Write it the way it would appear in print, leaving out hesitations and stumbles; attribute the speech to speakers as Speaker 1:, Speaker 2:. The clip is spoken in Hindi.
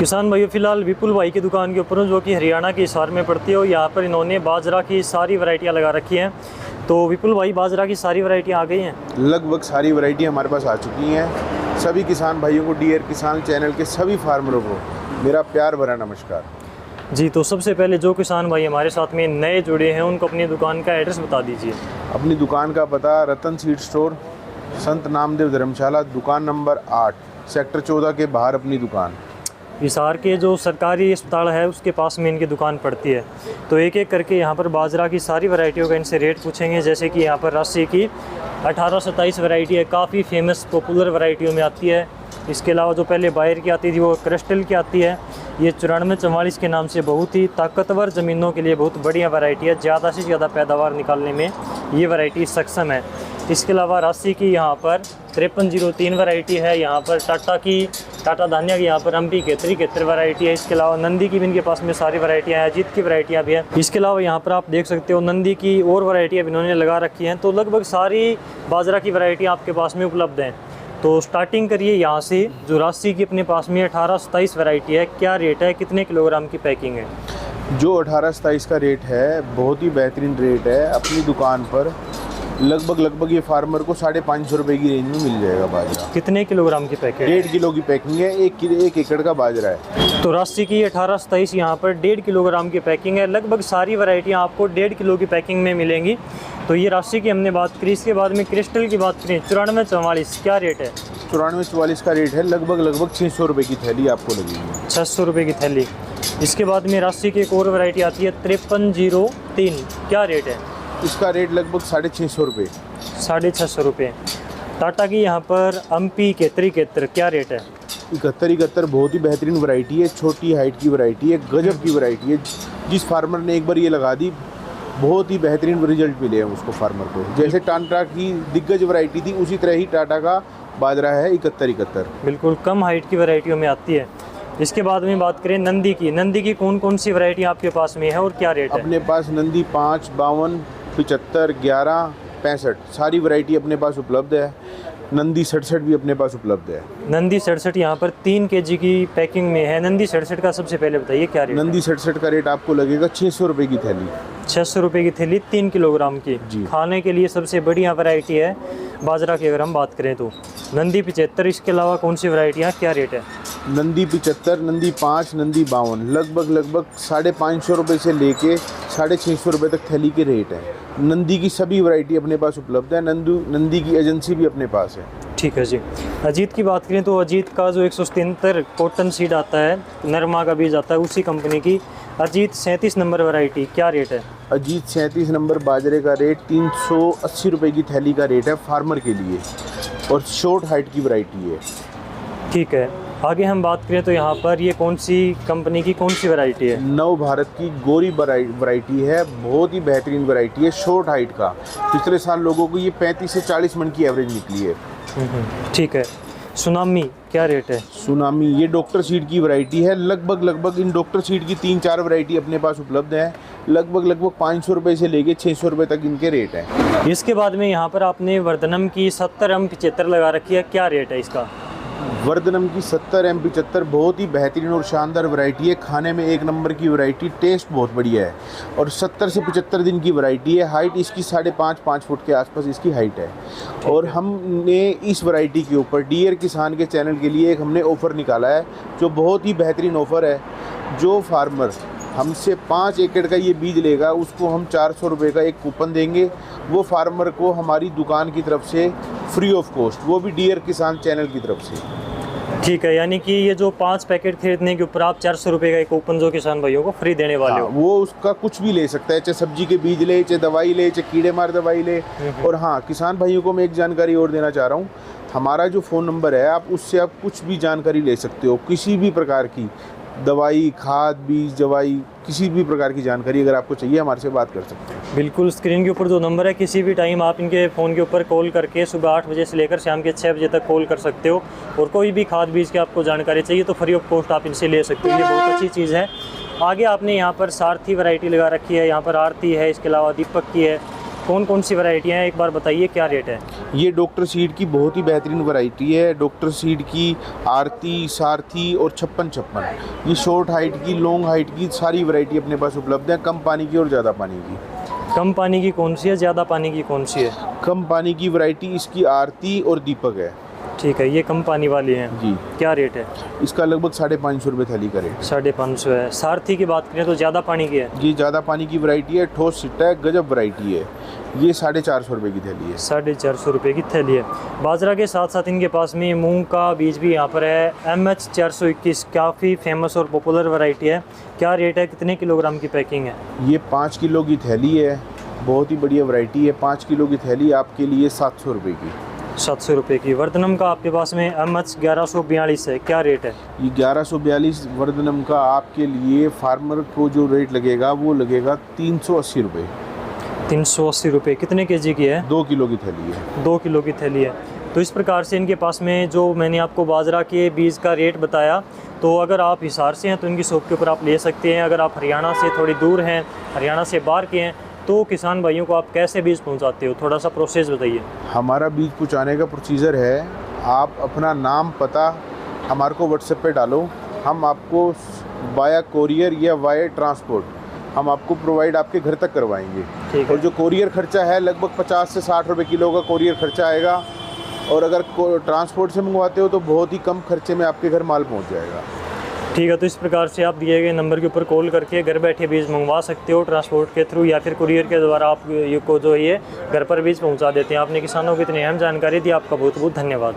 Speaker 1: किसान भाइयों, फिलहाल विपुल भाई की दुकान के ऊपर हूँ, जो कि हरियाणा के हिसार में पड़ती है। और यहाँ पर इन्होंने बाजरा की सारी वैरायटियाँ लगा रखी हैं। तो विपुल भाई, बाजरा की सारी वैरायटियाँ आ गई हैं?
Speaker 2: लगभग सारी वैरायटी हमारे पास आ चुकी हैं। सभी किसान भाइयों को, डियर किसान चैनल के सभी फार्मरों को मेरा प्यार भरा नमस्कार
Speaker 1: जी। तो सबसे पहले जो किसान भाई हमारे साथ में नए जुड़े हैं, उनको अपनी दुकान का एड्रेस बता दीजिए।
Speaker 2: अपनी दुकान का पता रतन सीड स्टोर, संत नामदेव धर्मशाला, दुकान नंबर 8, सेक्टर 14 के बाहर अपनी दुकान।
Speaker 1: हिसार के जो सरकारी अस्पताल है उसके पास में इनकी दुकान पड़ती है। तो एक एक करके यहाँ पर बाजरा की सारी वैरायटियों का इनसे रेट पूछेंगे। जैसे कि यहाँ पर राशि की 1827 वैरायटी है, काफ़ी फेमस पॉपुलर वैरायटियों में आती है। इसके अलावा जो पहले बायर की आती थी वो क्रिस्टल की आती है। ये 9444 के नाम से बहुत ही ताकतवर ज़मीनों के लिए बहुत बढ़िया वैरायटी है। ज़्यादा से ज़्यादा पैदावार निकालने में ये वैरायटी सक्षम है। इसके अलावा राशि की यहाँ पर 5303 वैरायटी है। यहाँ पर टाटा धान्या की यहाँ पर MP 73 वैरायटी है। इसके अलावा नंदी की भी इनके पास में सारी वैरायटियाँ हैं, अजीत की वैरायटियाँ भी हैं। इसके अलावा यहाँ पर आप देख सकते हो नंदी की और वैरायटियाँ भी इन्होंने लगा रखी हैं। तो लगभग सारी बाजरा की वैरायटी आपके पास में उपलब्ध हैं। तो स्टार्टिंग करिए यहाँ से। जो राशि की अपने पास में 1827 वैरायटी है, क्या रेट है, कितने किलोग्राम की पैकिंग है?
Speaker 2: जो 1827 का रेट है बहुत ही बेहतरीन रेट है। अपनी दुकान पर लगभग ये फार्मर को 550 रुपये की रेंज में मिल जाएगा बाजरा।
Speaker 1: कितने किलोग्राम की पैकेट?
Speaker 2: 1.5 किलो की पैकिंग है। 1 एकड़ का बाजरा है।
Speaker 1: तो राशि की 1827 यहाँ पर 1.5 किलोग्राम की पैकिंग है। लगभग सारी वैरायटियाँ आपको 1.5 किलो की पैकिंग में मिलेंगी। तो ये राशि की हमने बात करी। इसके बाद में क्रिस्टल की बात करें, 9444 क्या रेट है?
Speaker 2: 9444 का रेट है। लगभग 600 रुपये की थैली आपको लगेगी।
Speaker 1: 600 रुपये की थैली। इसके बाद में राशि की एक और वैरायटी आती है 5303, क्या रेट है?
Speaker 2: इसका रेट लगभग 650 रुपये।
Speaker 1: 650 रुपये। टाटा की यहाँ पर MP 73 क्या रेट है?
Speaker 2: 71 बहुत ही बेहतरीन वैरायटी है। छोटी हाइट की वैरायटी है, गजब की वैरायटी है। जिस फार्मर ने एक बार ये लगा दी, बहुत ही बेहतरीन रिजल्ट मिले हैं उसको फार्मर को। जैसे टाटा की दिग्गज वैरायटी थी, उसी तरह ही टाटा का बाजरा है 71। बिल्कुल
Speaker 1: कम हाइट की वैरायटियों में आती है। इसके बाद में बात करें नंदी की कौन कौन सी वैरायटी आपके पास में है और क्या रेट है?
Speaker 2: अपने पास नंदी 5, 52, 75, 11, 65 सारी वैरायटी अपने पास उपलब्ध है। नंदी 67 भी अपने पास उपलब्ध है।
Speaker 1: नंदी 67 यहाँ पर 3 kg की पैकिंग में है। नंदी 67 का सबसे पहले बताइए क्या रेट?
Speaker 2: नंदी 67 का रेट आपको लगेगा 600 रुपये की थैली।
Speaker 1: 600 रुपये की थैली 3 किलोग्राम की
Speaker 2: जी।
Speaker 1: खाने के लिए सबसे बढ़िया वैरायटी है बाजरा की अगर हम बात करें तो। नंदी 75, इसके अलावा कौन सी वैरायटियाँ, क्या रेट है?
Speaker 2: नंदी 75, नंदी 5, नंदी 52 लगभग 550 रुपये से लेके 650 रुपये तक थैली के रेट है। नंदी की सभी वैरायटी अपने पास उपलब्ध है। नंदी की एजेंसी भी अपने पास है।
Speaker 1: ठीक है जी। अजीत की बात करें तो अजीत का जो 177 कॉटन सीड आता है, नरमा का बीज आता है, उसी कंपनी की अजीत 37 नंबर वैरायटी, क्या रेट है?
Speaker 2: अजीत 37 नंबर बाजरे का रेट 380 रुपये की थैली का रेट है फार्मर के लिए, और शॉर्ट हाइट की वैरायटी है।
Speaker 1: ठीक है। आगे हम बात करें तो यहाँ पर ये कौन सी कंपनी की कौन सी वैरायटी है?
Speaker 2: नव भारत की गोरी वैरायटी है। बहुत ही बेहतरीन वैरायटी है, शॉर्ट हाइट का। पिछले साल लोगों को ये 35 से 40 मन की एवरेज निकली है।
Speaker 1: ठीक है। सुनामी क्या रेट है?
Speaker 2: सुनामी ये डॉक्टर सीड की वैरायटी है। लगभग इन डॉक्टर सीड की 3-4 वैरायटी अपने पास उपलब्ध है। लगभग 500 रुपये से लेके 600 रुपये तक इनके रेट हैं।
Speaker 1: इसके बाद में यहाँ पर आपने वर्धनम की 70 M75 लगा रखी है, क्या रेट है इसका?
Speaker 2: वर्धनम की 70 M75 बहुत ही बेहतरीन और शानदार वैरायटी है। खाने में एक नंबर की वैरायटी, टेस्ट बहुत बढ़िया है, और 70 से 75 दिन की वैरायटी है। हाइट इसकी 5.5 फुट के आसपास इसकी हाइट है। और हमने इस वैरायटी के ऊपर डियर किसान के चैनल के लिए एक हमने ऑफ़र निकाला है, जो बहुत ही बेहतरीन ऑफ़र है। जो फार्मर हमसे 5 एकड़ का ये बीज लेगा, उसको हम 400 रुपये का एक कूपन देंगे। वो फार्मर को हमारी दुकान की तरफ से फ्री ऑफ कॉस्ट, वो भी डियर किसान चैनल की तरफ से।
Speaker 1: ठीक है, यानी कि ये जो 5 पैकेट खरीदने के ऊपर आप 400 रुपये का एक कूपन जो किसान भाइयों को फ्री देने वाले हो।
Speaker 2: वो उसका कुछ भी ले सकता है, चाहे सब्जी के बीज ले, चाहे दवाई ले, चाहे कीड़े मार दवाई ले। और हाँ, किसान भाइयों को मैं एक जानकारी और देना चाह रहा हूँ। हमारा जो फ़ोन नंबर है, आप उससे आप कुछ भी जानकारी ले सकते हो। किसी भी प्रकार की दवाई, खाद, बीज, दवाई, किसी भी प्रकार की जानकारी अगर आपको चाहिए, हमारे से बात कर सकते हैं।
Speaker 1: बिल्कुल, स्क्रीन के ऊपर जो नंबर है, किसी भी टाइम आप इनके फ़ोन के ऊपर कॉल करके सुबह 8 बजे से लेकर शाम के 6 बजे तक कॉल कर सकते हो। और कोई भी खाद बीज की आपको जानकारी चाहिए तो फ्री ऑफ कॉस्ट आप इनसे ले सकते हो। ये बहुत अच्छी चीज़ है। आगे आपने यहाँ पर सारथी वैरायटी लगा रखी है। यहाँ पर आरती है, इसके अलावा दीपक की है, कौन कौन सी वैरायटियाँ हैं, एक बार बताइए क्या रेट है?
Speaker 2: ये डॉक्टर सीड की बहुत ही बेहतरीन वैरायटी है। डॉक्टर सीड की आरती, सारथी और 56-56, ये शॉर्ट हाइट की, लॉन्ग हाइट की सारी वैरायटी अपने पास उपलब्ध है, कम पानी की और ज़्यादा पानी की।
Speaker 1: कम पानी की कौन सी है, ज़्यादा पानी की कौन सी है?
Speaker 2: कम पानी की वैरायटी इसकी आरती और दीपक है।
Speaker 1: ठीक है, ये कम पानी वाली हैं
Speaker 2: जी।
Speaker 1: क्या रेट है?
Speaker 2: इसका लगभग 550 रुपये थैली का रेट।
Speaker 1: 550 है। सारथी की बात करें तो ज़्यादा पानी की है?
Speaker 2: ये ज़्यादा पानी की वैरायटी है, ठोस सिट्टा है, गजब वैरायटी है। ये 450 रुपये की थैली है।
Speaker 1: 450 रुपये की थैली है। बाजरा के साथ साथ इनके पास में मूंग का बीज भी यहाँ पर है, MH 421, काफ़ी फेमस और पॉपुलर वैरायटी है। क्या रेट है, कितने किलोग्राम की पैकिंग है?
Speaker 2: ये 5 किलो की थैली है, बहुत ही बढ़िया वैरायटी है। 5 किलो की थैली आपके लिए 700 रुपये की।
Speaker 1: 700 रुपये की। वर्धनम का आपके पास में MH 1142 है, क्या रेट है?
Speaker 2: ये 1142 वर्धनम का आपके लिए फार्मर को जो रेट लगेगा वो लगेगा 380 रुपये।
Speaker 1: 380 रुपये। कितने केजी की है?
Speaker 2: 2 किलो की थैली है।
Speaker 1: 2 किलो की थैली है। तो इस प्रकार से इनके पास में जो मैंने आपको बाजरा के बीज का रेट बताया, तो अगर आप हिसार से हैं तो इनकी शॉप के ऊपर आप ले सकते हैं। अगर आप हरियाणा से थोड़ी दूर हैं, हरियाणा से बाहर के हैं, तो किसान भाइयों को आप कैसे बीज पहुंचाते हो, थोड़ा सा प्रोसेस बताइए।
Speaker 2: हमारा बीज पहुंचाने का प्रोसीजर है, आप अपना नाम पता हमारे को व्हाट्सएप पे डालो, हम आपको वाया कोरियर या वाया ट्रांसपोर्ट हम आपको प्रोवाइड आपके घर तक करवाएंगे।
Speaker 1: ठीक है।
Speaker 2: और जो कोरियर खर्चा है लगभग 50 से 60 रुपये किलो का कोरियर खर्चा आएगा, और अगर ट्रांसपोर्ट से मंगवाते हो तो बहुत ही कम खर्चे में आपके घर माल पहुँच जाएगा।
Speaker 1: ठीक है, तो इस प्रकार से आप दिए गए नंबर के ऊपर कॉल करके घर बैठे बीज मंगवा सकते हो ट्रांसपोर्ट के थ्रू, या फिर कुरियर के द्वारा आप ये को जो ये घर पर बीज पहुंचा देते हैं। आपने किसानों को इतनी अहम जानकारी दी, आपका बहुत बहुत धन्यवाद।